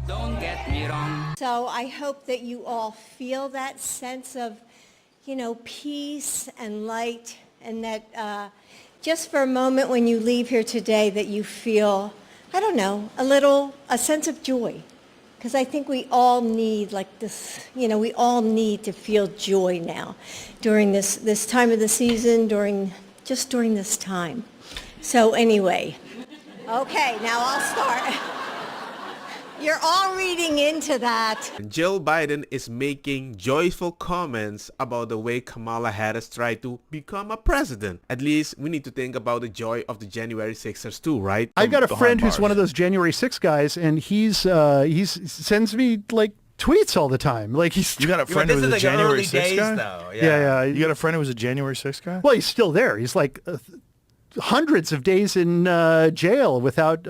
Don't get me wrong. So I hope that you all feel that sense of, peace and light, and that just for a moment when you leave here today that you feel, I don't know, a sense of joy. Because I think we all need we all need to feel joy now during this time of the season, during this time. So anyway, okay, now I'll start. You're all reading into that. Jill Biden is making joyful comments about the way Kamala Harris tried to become a president. At least we need to think about the joy of the January 6ers too, right? I've got a friend who's one of those January 6 guys, and he's sends me like tweets all the time. Like You got a friend who was a January 6 guy? Though. Yeah. You got a friend who was a January 6 guy? Well, he's still there. He's like hundreds of days in jail without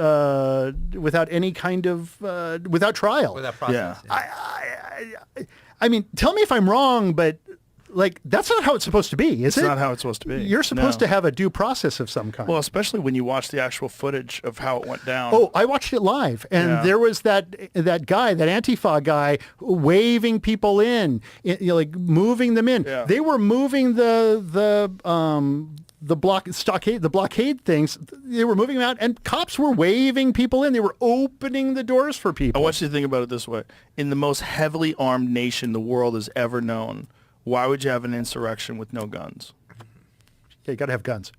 any kind of without trial. Without process. Yeah. I mean, tell me if I'm wrong, but like that's not how it's supposed to be, is it? It's not how it's supposed to be. You're supposed to have a due process of some kind. Well, especially when you watch the actual footage of how it went down. Oh, I watched it live, and there was that guy, that Antifa guy, waving people in, like moving them in. Yeah. They were moving the blockade things. They were moving them out, and cops were waving people in. They were opening the doors for people. I want you to think about it this way. In the most heavily armed nation the world has ever known, why would you have an insurrection with no guns? Yeah, you got to have guns.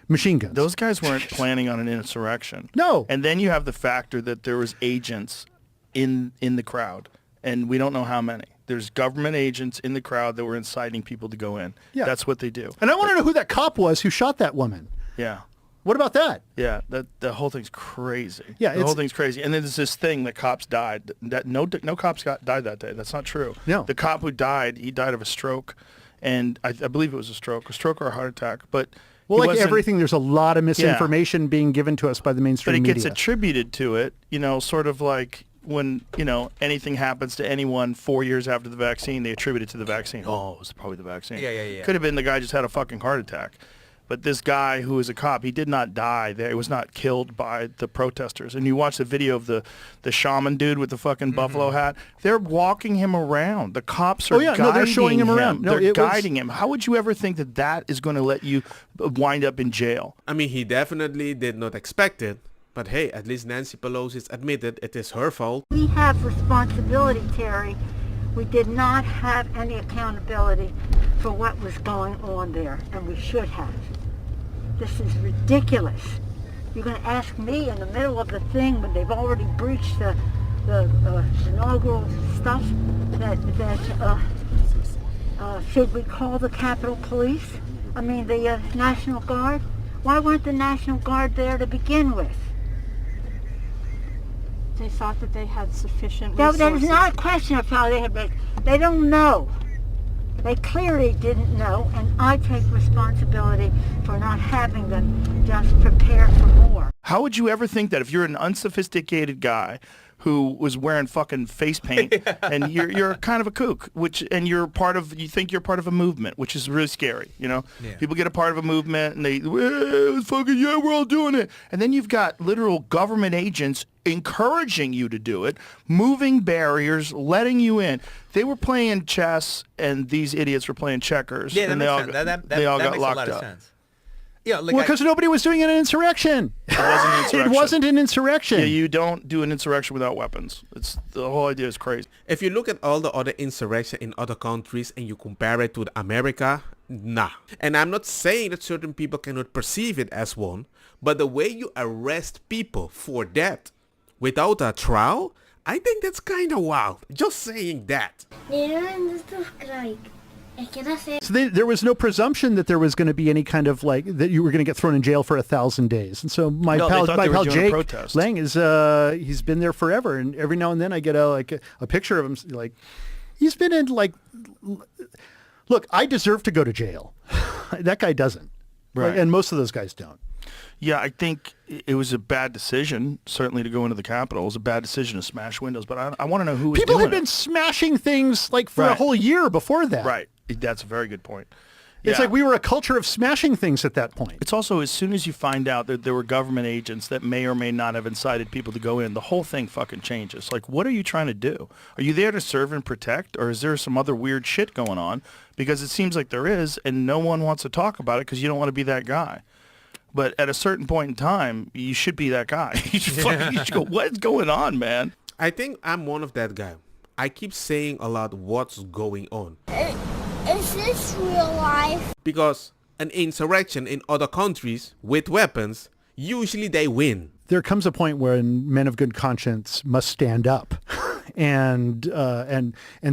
Machine guns. Those guys weren't planning on an insurrection. No. And then you have the factor that there was agents in the crowd, and we don't know how many. There's government agents in the crowd that were inciting people to go in. Yeah. That's what they do. And I want to know who that cop was who shot that woman. Yeah. What about that? Yeah, the whole thing's crazy. Yeah, the whole thing's crazy. And then there's this thing that cops died. That no cops died that day. That's not true. No. The cop who died, he died of a stroke, and I believe it was a stroke or a heart attack. But well, like everything, there's a lot of misinformation being given to us by the mainstream media. But it gets attributed to it, sort of like when, anything happens to anyone 4 years after the vaccine, they attribute it to the vaccine. Oh, it was probably the vaccine. Yeah. Could have been the guy just had a fucking heart attack. But this guy who was a cop, he did not die there. He was not killed by the protesters. And you watch the video of the shaman dude with the fucking buffalo hat. They're walking him around. The cops are guiding they're showing him around. No, they're guiding him. How would you ever think that is going to let you wind up in jail? I mean, he definitely did not expect it. But hey, at least Nancy Pelosi's admitted it is her fault. We have responsibility, Terry. We did not have any accountability for what was going on there, and we should have. This is ridiculous. You're going to ask me in the middle of the thing when they've already breached the inaugural stuff that should we call the Capitol Police? I mean the National Guard? Why weren't the National Guard there to begin with? They thought that they had sufficient resources. That is not a question of how they had been. They don't know. They clearly didn't know, and I take responsibility for not having them just prepare for more. How would you ever think that if you're an unsophisticated guy who was wearing fucking face paint and you're kind of a kook, and you think you're part of a movement, which is really scary, Yeah. People get a part of a movement and we're all doing it. And then you've got literal government agents encouraging you to do it, moving barriers, letting you in. They were playing chess and these idiots were playing checkers. Yeah, and they all got makes locked a lot up. Of sense. Yeah, because nobody was doing an insurrection. It wasn't an insurrection. It wasn't an insurrection. Yeah, you don't do an insurrection without weapons. The whole idea is crazy. If you look at all the other insurrection in other countries and you compare it to America, nah. And I'm not saying that certain people cannot perceive it as one, but the way you arrest people for that without a trial, I think that's kind of wild. Just saying that. So there was no presumption that there was going to be any kind of that you were going to get thrown in jail for 1,000 days. And so my pal Jake Lang is he's been there forever, and every now and then I get a picture of him he's been in look, I deserve to go to jail. That guy doesn't. Right. And most of those guys don't. Yeah, I think it was a bad decision, certainly to go into the Capitol. It was a bad decision to smash windows, but I want to know who was doing it. People had been smashing things for a whole year before that. Right. That's a very good point. It's like we were a culture of smashing things at that point. It's also, as soon as you find out that there were government agents that may or may not have incited people to go in, the whole thing fucking changes. Like, what are you trying to do? Are you there to serve and protect, or is there some other weird shit going on? Because it seems like there is, and no one wants to talk about it because you don't want to be that guy. But at a certain point in time, you should be that guy. You should go, what's going on, man? I think I'm one of that guy. I keep saying a lot what's going on. Is this real life? Because an insurrection in other countries with weapons, usually they win. There comes a point when men of good conscience must stand up and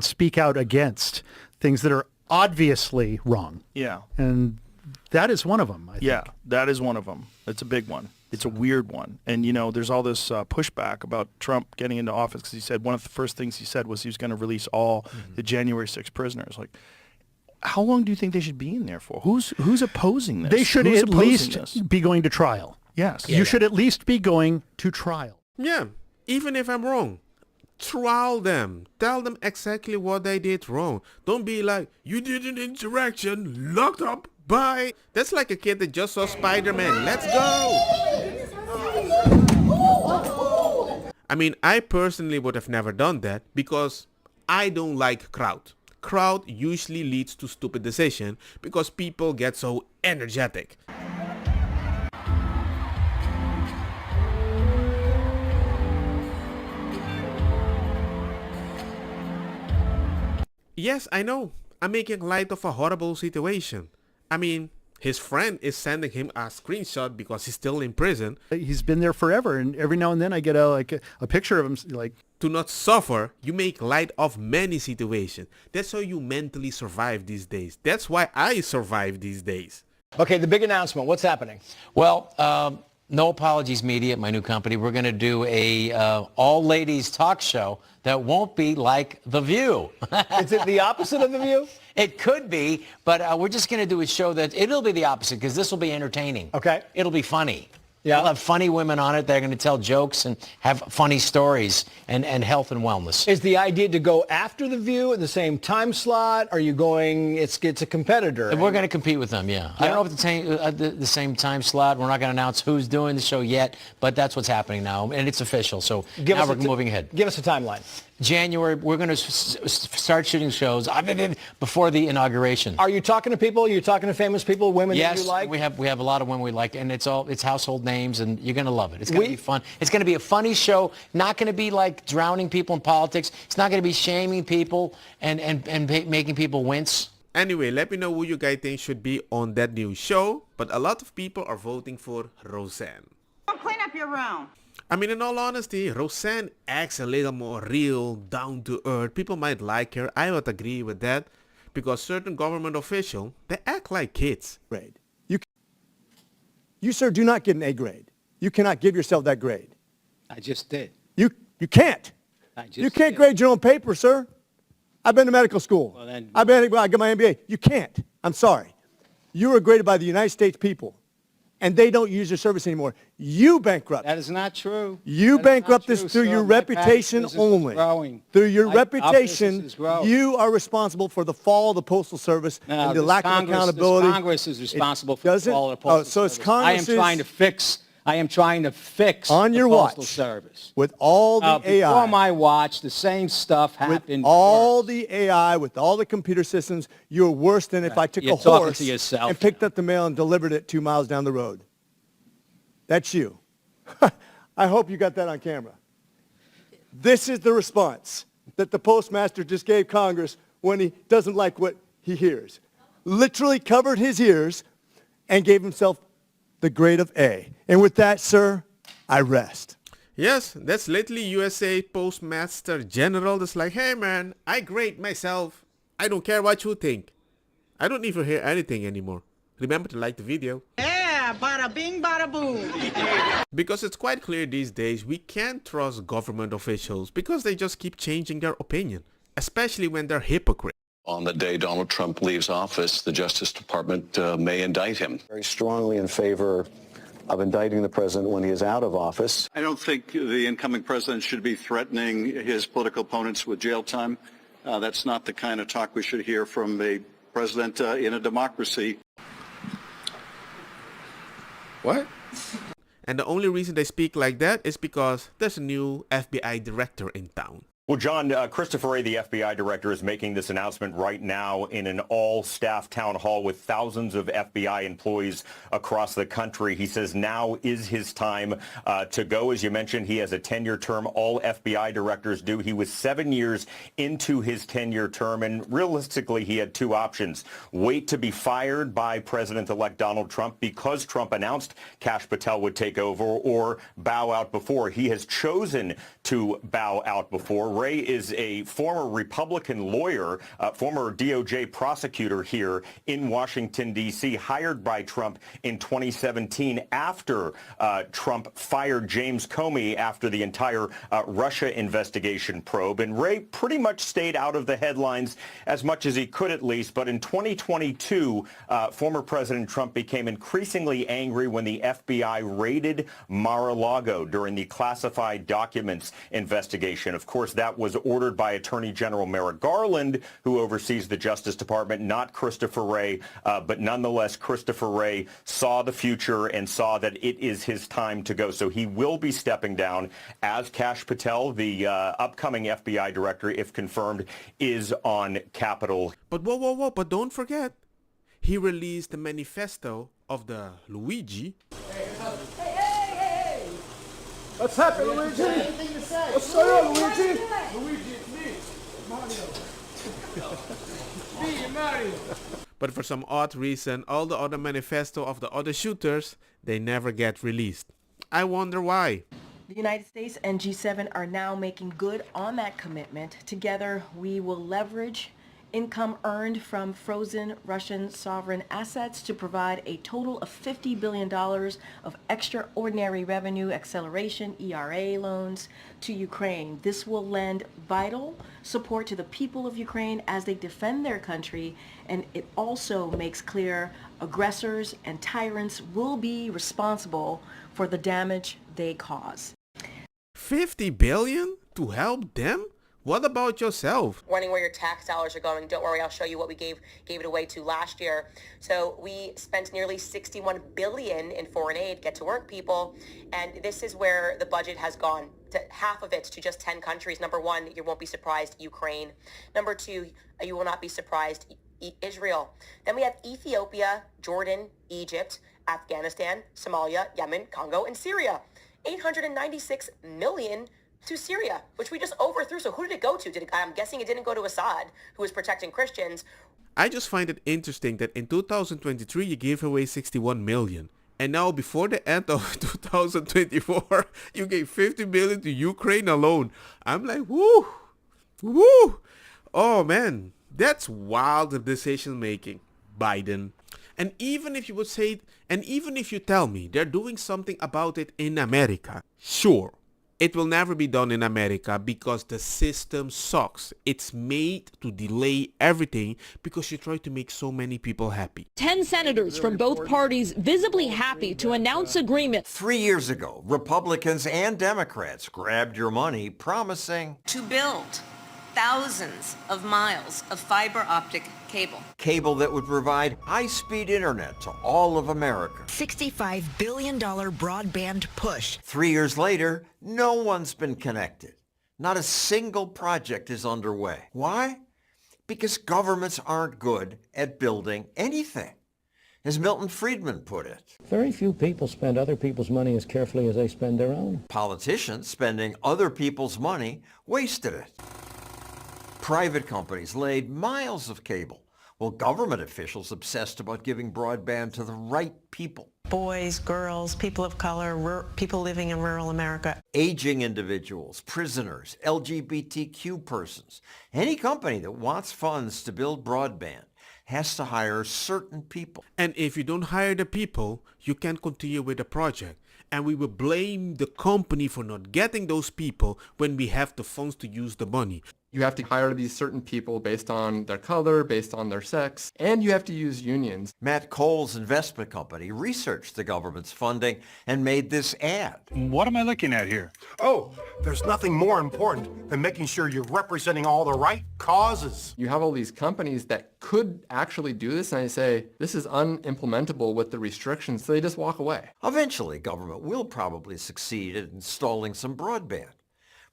speak out against things that are obviously wrong. Yeah. And that is one of them, I think. Yeah, that is one of them. It's a big one. It's a weird one. And, you know, there's all this pushback about Trump getting into office because he said one of the first things he said was he was going to release all the January 6th prisoners. Like, how long do you think they should be in there for? Who's opposing this? They should at least be going to trial. Yes. You should at least be going to trial. Yeah, even if I'm wrong. Trial them. Tell them exactly what they did wrong. Don't be like, you did an insurrection, locked up, bye. That's like a kid that just saw Spider-Man. Let's go. I mean, I personally would have never done that because I don't like crowd. Crowd usually leads to stupid decision because people get so energetic. Yes, I know. I'm making light of a horrible situation. I mean, his friend is sending him a screenshot because he's still in prison. He's been there forever, and every now and then I get a picture of him, like... To not suffer, you make light of many situations. That's how you mentally survive these days. That's why I survive these days. Okay, the big announcement. What's happening? Well, No Apologies Media, my new company, we're going to do a all-ladies talk show that won't be like The View. Is it the opposite of The View? It could be, but we're just going to do a show that it'll be the opposite because this will be entertaining. Okay. It'll be funny. Yeah. We'll have funny women on it. They're going to tell jokes and have funny stories and health and wellness. Is the idea to go after The View at the same time slot? Are you going, it's a competitor? We're going to compete with them, yeah. I don't know if it's the same time slot. We're not going to announce who's doing the show yet, but that's what's happening now, and it's official. So now we're moving ahead. Give us a timeline. January, we're going to start shooting shows before the inauguration. Are you talking to people? Are you talking to famous people, women that you like? Yes, we have a lot of women we like, and it's household names, and you're going to love it. It's going to be fun. It's going to be a funny show. Not going to be like drowning people in politics. It's not going to be shaming people and making people wince. Anyway, let me know who you guys think should be on that new show. But a lot of people are voting for Roseanne. Clean up your room. I mean, in all honesty, Roseanne acts a little more real, down to earth. People might like her. I would agree with that. Because certain government officials, they act like kids. Grade. You, sir, do not get an A grade. You cannot give yourself that grade. I just did. You can't. You can't grade your own paper, sir. I've been to medical school. Well, then, I got my MBA. You can't. I'm sorry. You were graded by the United States people, and they don't use your service anymore. You bankrupt. that is not true. You bankrupt this through your reputation only. Through your reputation, you are responsible for the fall of the Postal Service and the lack of accountability. Congress is responsible for the fall of the Postal so it's Service. Congress I am trying to fix on your the Postal watch Service. With all the AI. Before my watch, the same stuff happened. With all the AI, with all the computer systems, you're worse than if I took a horse and picked up the mail and delivered it 2 miles down the road. That's you. I hope you got that on camera. This is the response that the postmaster just gave Congress when he doesn't like what he hears. Literally covered his ears and gave himself the grade of A. And with that, sir, I rest. Yes, that's literally USA Postmaster General that's like, hey man, I grade myself. I don't care what you think. I don't even hear anything anymore. Remember to like the video. Yeah, bada bing, bada boom. Because it's quite clear these days we can't trust government officials because they just keep changing their opinion, especially when they're hypocrites. On the day Donald Trump leaves office, the Justice Department may indict him. Very strongly in favor of indicting the president when he is out of office. I don't think the incoming president should be threatening his political opponents with jail time. That's not the kind of talk we should hear from a President, in a democracy. What? And the only reason they speak like that is because there's a new FBI director in town. Well, John, Christopher Wray, the FBI director, is making this announcement right now in an all-staff town hall with thousands of FBI employees across the country. He says now is his time to go. As you mentioned, he has a 10-year term. All FBI directors do. He was 7 years into his 10-year term, and realistically, he had two options. Wait to be fired by President-elect Donald Trump because Trump announced Kash Patel would take over, or bow out before. He has chosen to bow out before. Wray is a former Republican lawyer, former DOJ prosecutor here in Washington, D.C., hired by Trump in 2017 after Trump fired James Comey after the entire Russia investigation probe. And Wray pretty much stayed out of the headlines as much as he could, at least. But in 2022, former President Trump became increasingly angry when the FBI raided Mar-a-Lago during the classified documents investigation. Of course, that was ordered by Attorney General Merrick Garland, who oversees the Justice Department, not Christopher Wray. But nonetheless, Christopher Wray saw the future and saw that it is his time to go. So he will be stepping down as Kash Patel, the upcoming FBI director, if confirmed, is on Capitol. But whoa, but don't forget, he released the manifesto of the Luigi. Hey! What's happening, Luigi? What's going on, Luigi? Luigi, it's me. Mario. Me, Mario. But for some odd reason, all the other manifesto of the other shooters, they never get released. I wonder why. The United States and G7 are now making good on that commitment. Together, we will leverage income earned from frozen Russian sovereign assets to provide a total of $50 billion of extraordinary revenue acceleration ERA loans to Ukraine. This will lend vital support to the people of Ukraine as they defend their country, and it also makes clear aggressors and tyrants will be responsible for the damage they cause. $50 billion to help them? What about yourself? Wondering where your tax dollars are going? Don't worry, I'll show you what we gave it away to last year. So we spent nearly $61 billion in foreign aid. Get to work, people. And this is where the budget has gone. Half of it to just 10 countries. Number one, you won't be surprised, Ukraine. Number two, you will not be surprised, Israel. Then we have Ethiopia, Jordan, Egypt, Afghanistan, Somalia, Yemen, Congo, and Syria. 896 million to Syria, which we just overthrew. So who did it go to? I'm guessing it didn't go to Assad, who was protecting Christians. I just find it interesting that in 2023 you gave away 61 million. And now before the end of 2024, you gave 50 million to Ukraine alone. I'm like, woo! Oh man, that's wild decision making, Biden. And even if you tell me they're doing something about it in America, sure. It will never be done in America because the system sucks. It's made to delay everything because you try to make so many people happy. 10 senators from both parties visibly happy to announce agreement. 3 years ago, Republicans and Democrats grabbed your money promising to build thousands of miles of fiber optic cable. Cable that would provide high-speed internet to all of America. $65 billion broadband push. 3 years later, no one's been connected. Not a single project is underway. Why? Because governments aren't good at building anything. As Milton Friedman put it. Very few people spend other people's money as carefully as they spend their own. Politicians spending other people's money wasted it. Private companies laid miles of cable, while government officials obsessed about giving broadband to the right people. Boys, girls, people of color, people living in rural America. Aging individuals, prisoners, LGBTQ persons. Any company that wants funds to build broadband has to hire certain people. And if you don't hire the people, you can't continue with the project. And we will blame the company for not getting those people when we have the funds to use the money. You have to hire these certain people based on their color, based on their sex, and you have to use unions. Matt Cole's investment company researched the government's funding and made this ad. What am I looking at here? Oh, there's nothing more important than making sure you're representing all the right causes. You have all these companies that could actually do this, and I say, this is unimplementable with the restrictions, so they just walk away. Eventually, government will probably succeed at installing some broadband.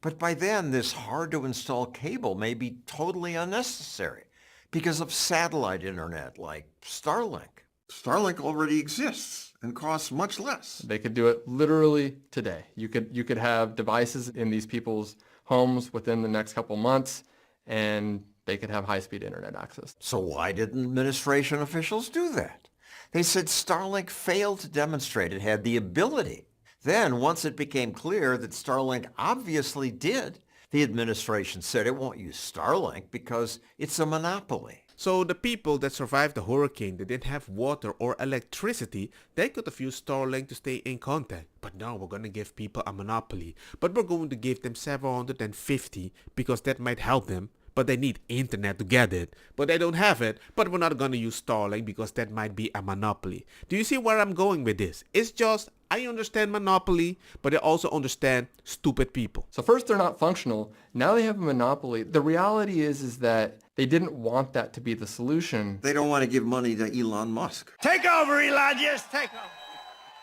But by then, this hard-to-install cable may be totally unnecessary because of satellite internet like Starlink. Starlink already exists and costs much less. They could do it literally today. You could have devices in these people's homes within the next couple months, and they could have high-speed internet access. So why didn't administration officials do that? They said Starlink failed to demonstrate it had the ability. Then, once it became clear that Starlink obviously did, the administration said it won't use Starlink because it's a monopoly. So the people that survived the hurricane that didn't have water or electricity, they could have used Starlink to stay in contact. But now we're going to give people a monopoly. But we're going to give them 750 because that might help them. But they need internet to get it. But they don't have it. But we're not going to use Starlink because that might be a monopoly. Do you see where I'm going with this? It's just, I understand monopoly, but I also understand stupid people. So first they're not functional. Now they have a monopoly. The reality is that they didn't want that to be the solution. They don't want to give money to Elon Musk. Take over, Elon. Just take over.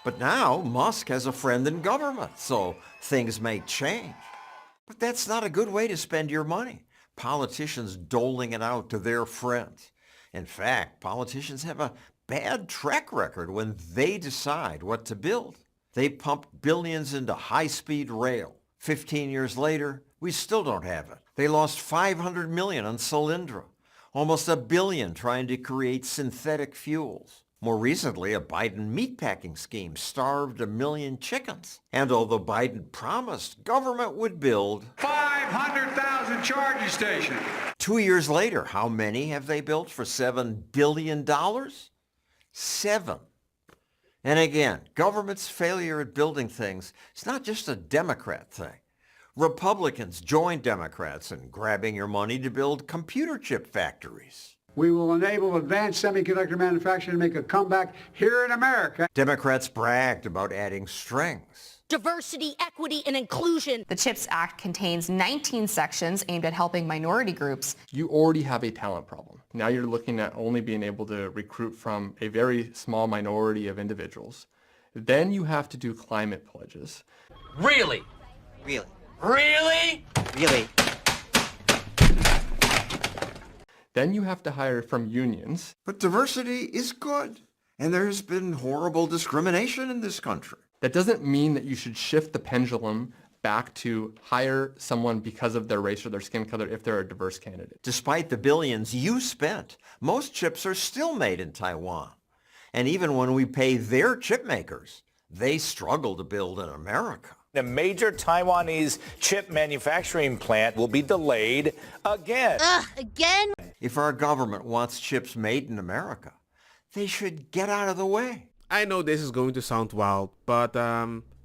But now Musk has a friend in government, so things may change. But that's not a good way to spend your money. Politicians doling it out to their friends. In fact, politicians have a bad track record when they decide what to build. They pumped billions into high-speed rail. 15 years later, we still don't have it. They lost $500 million on Solyndra, almost $1 billion trying to create synthetic fuels. More recently, a Biden meatpacking scheme starved 1 million chickens. And although Biden promised government would build 500,000 charging stations. 2 years later, how many have they built for $7 billion? 7. And again, government's failure at building things is not just a Democrat thing. Republicans joined Democrats in grabbing your money to build computer chip factories. We will enable advanced semiconductor manufacturing to make a comeback here in America. Democrats bragged about adding strings. Diversity, equity, and inclusion. The CHIPS Act contains 19 sections aimed at helping minority groups. You already have a talent problem. Now you're looking at only being able to recruit from a very small minority of individuals. Then you have to do climate pledges. Really? Really? Really? Really? Then you have to hire from unions. But diversity is good. And there's been horrible discrimination in this country. That doesn't mean that you should shift the pendulum back to hire someone because of their race or their skin color if they're a diverse candidate. Despite the billions you spent, most chips are still made in Taiwan. And even when we pay their chip makers, they struggle to build in America. A major Taiwanese chip manufacturing plant will be delayed again. Again? If our government wants chips made in America, they should get out of the way. I know this is going to sound wild, but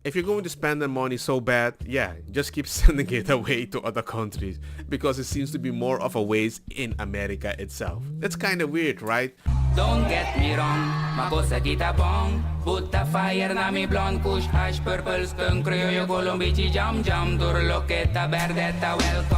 if you're going to spend the money so bad, yeah, just keep sending it away to other countries because it seems to be more of a waste in America itself. That's kind of weird, right? Don't get me wrong, makosa kita bong. Put the fire na mi blonde kush hash purple skunk criollo colombici jam jam. Durlo que ta berdetta welcome.